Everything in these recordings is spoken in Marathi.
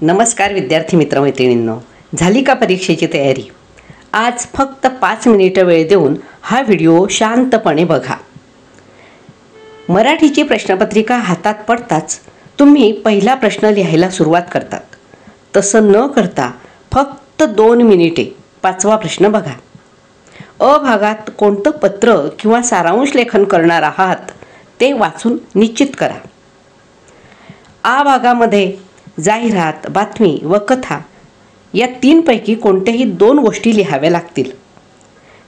नमस्कार विद्यार्थी मित्रमैत्रिणींनो, झाली का परीक्षेची तयारी? आज फक्त 5 मिनिटं वेळ देऊन हा व्हिडिओ शांतपणे बघा. मराठीची प्रश्नपत्रिका हातात पडताच तुम्ही पहिला प्रश्न लिहायला सुरुवात करतात. तसं न करता फक्त 2 मिनिटे 5वा प्रश्न बघा. अ भागात कोणतं पत्र किंवा सारांश लेखन करणार आहात ते वाचून निश्चित करा. आ भागामध्ये जाहिरात, बातमी व कथा या 3 पैकी कोणत्याही 2 गोष्टी लिहाव्या लागतील.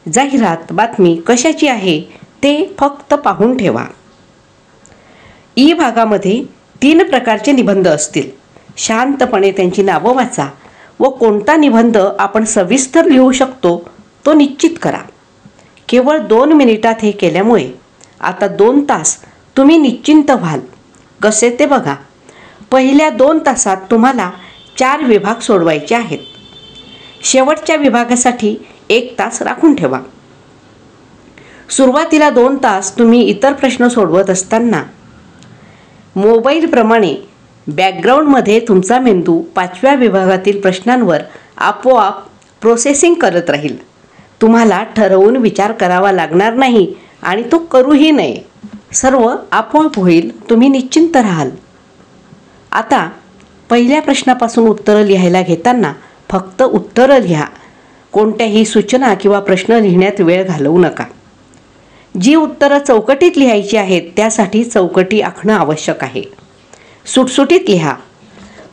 जाहिरात, बातमी कशाची आहे ते फक्त पाहून ठेवा. ई भागामध्ये 3 प्रकारचे निबंध असतील. शांतपणे त्यांची नावं वाचा व कोणता निबंध आपण सविस्तर लिहू शकतो तो निश्चित करा. केवळ 2 मिनिटात हे केल्यामुळे आता 2 तास तुम्ही निश्चिंत व्हाल. कसे ते बघा. पहिल्या 2 तासात तुम्हाला 4 विभाग सोडवायचे आहेत. शेवटच्या विभागासाठी 1 तास राखून ठेवा. सुरुवातीला 2 तास तुम्ही इतर प्रश्न सोडवत असताना मोबाईलप्रमाणे बॅकग्राऊंडमध्ये तुमचा मेंदू 5व्या विभागातील प्रश्नांवर आपोआप प्रोसेसिंग करत राहील. तुम्हाला ठरवून विचार करावा लागणार नाही आणि तो करूही नये. सर्व आपोआप होईल. तुम्ही निश्चिंत राहाल. आता पहिल्या प्रश्नापासून उत्तरं लिहायला घेताना फक्त उत्तरं लिहा. कोणत्याही सूचना किंवा प्रश्न लिहिण्यात वेळ घालवू नका. जी उत्तरं चौकटीत लिहायची आहेत त्यासाठी चौकटी आखणं आवश्यक आहे. सुटसुटीत लिहा.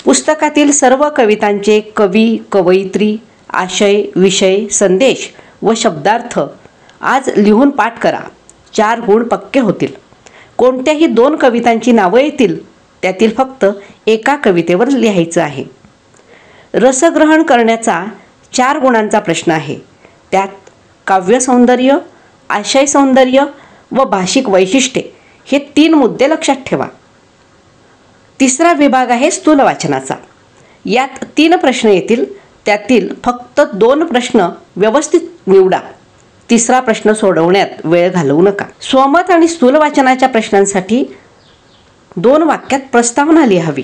पुस्तकातील सर्व कवितांचे कवी, कवयित्री, आशय, विषय, संदेश व शब्दार्थ आज लिहून पाठ करा. 4 गुण पक्के होतील. कोणत्याही 2 कवितांची नावं येतील. त्यातील फक्त एका कवितेवर लिहायचं आहे. रसग्रहण करण्याचा 4 गुणांचा प्रश्न आहे. त्यात काव्य सौंदर्य, आशय सौंदर्य व भाषिक वैशिष्ट्ये हे 3 मुद्दे लक्षात ठेवा. तिसरा विभाग आहे स्थूल वाचनाचा. यात 3 प्रश्न येतील. त्यातील फक्त 2 प्रश्न व्यवस्थित निवडा. तिसरा प्रश्न सोडवण्यात वेळ घालवू नका. स्वमत आणि स्थूल वाचनाच्या प्रश्नांसाठी 2 वाक्यात प्रस्तावना लिहावी.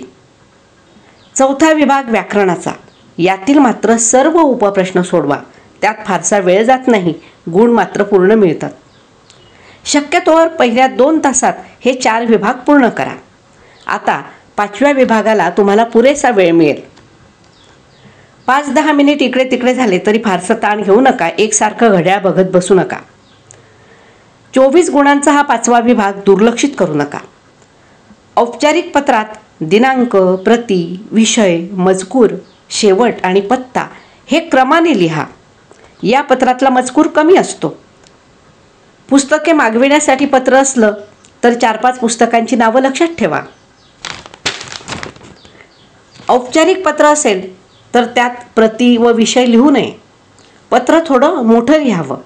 चौथा विभाग व्याकरणाचा. यातील मात्र सर्व उपप्रश्न सोडवा. त्यात फारसा वेळ जात नाही. गुण मात्र पूर्ण मिळतात. शक्यतोवर पहिल्या 2 तासात हे 4 विभाग पूर्ण करा. आता 5व्या विभागाला तुम्हाला पुरेसा वेळ मिळेल. 5-10 मिनिट इकडे तिकडे झाले तरी फारसा ताण घेऊ नका. एकसारखं घड्याळ बघत बसू नका. 24 गुणांचा हा 5वा विभाग दुर्लक्षित करू नका. औपचारिक पत्रात दिनांक, प्रती, विषय, मजकूर, शेवट आणि पत्ता हे क्रमाने लिहा. या पत्रातला मजकूर कमी असतो. पुस्तके मागविण्यासाठी पत्र असलं तर 4-5 पुस्तकांची नावं लक्षात ठेवा. औपचारिक पत्र असेल तर त्यात प्रती व विषय लिहू नये. पत्र थोडं मोठं लिहावं.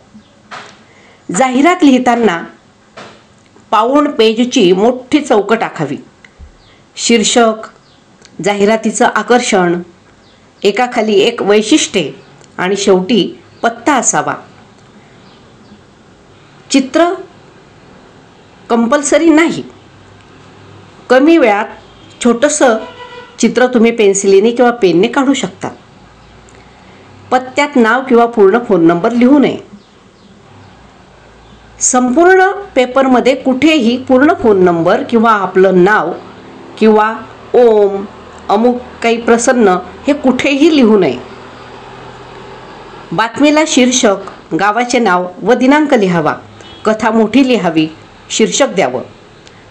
जाहिरात लिहिताना पाऊण पेजची मोठी चौकट आखावी. शीर्षक, जाहिरातीचं आकर्षण, एकाखाली एक वैशिष्ट्ये आणि शेवटी पत्ता असावा. चित्र कंपल्सरी नाही. कमी वेळात छोटंसं चित्र तुम्ही पेन्सिलीने किंवा पेनने काढू शकता. पत्त्यात नाव किंवा पूर्ण फोन नंबर लिहू नये. संपूर्ण पेपरमध्ये कुठेही पूर्ण फोन नंबर किंवा आपलं नाव किंवा ओम, अमुक काही प्रसन्न हे कुठेही लिहू नये. बातमीला शीर्षक, गावाचे नाव व दिनांक लिहावा. कथा मोठी लिहावी. शीर्षक द्यावं.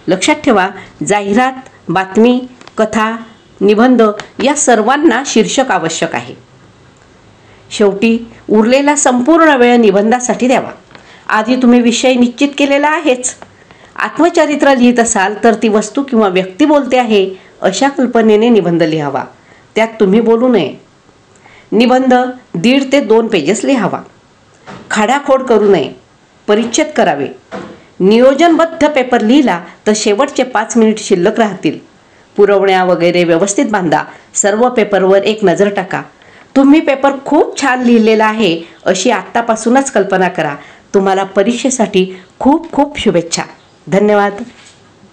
लक्षात ठेवा, जाहिरात, बातमी, कथा, निबंध या सर्वांना शीर्षक आवश्यक आहे. शेवटी उरलेला संपूर्ण वेळ निबंधासाठी द्यावा. आधी तुम्ही विषय निश्चित केलेला आहेच. आत्मचरित्र लिहित असाल तर ती वस्तू किंवा व्यक्ती बोलते आहे अशा कल्पनेने निबंध लिहावा. त्यात तुम्ही बोलू नये. निबंध 1.5 ते 2 पेजेस लिहावा. खाडाखोड करू नये. परिच्छेद करावे. नियोजनबद्ध पेपर लिहिला तर शेवटचे 5 मिनिट शिल्लक राहतील. पुरवण्या वगैरे व्यवस्थित बांधा. सर्व पेपरवर एक नजर टाका. तुम्ही पेपर खूप छान लिहिलेला आहे अशी आत्तापासूनच कल्पना करा. तुम्हाला परीक्षेसाठी खूप खूप शुभेच्छा. धन्यवाद.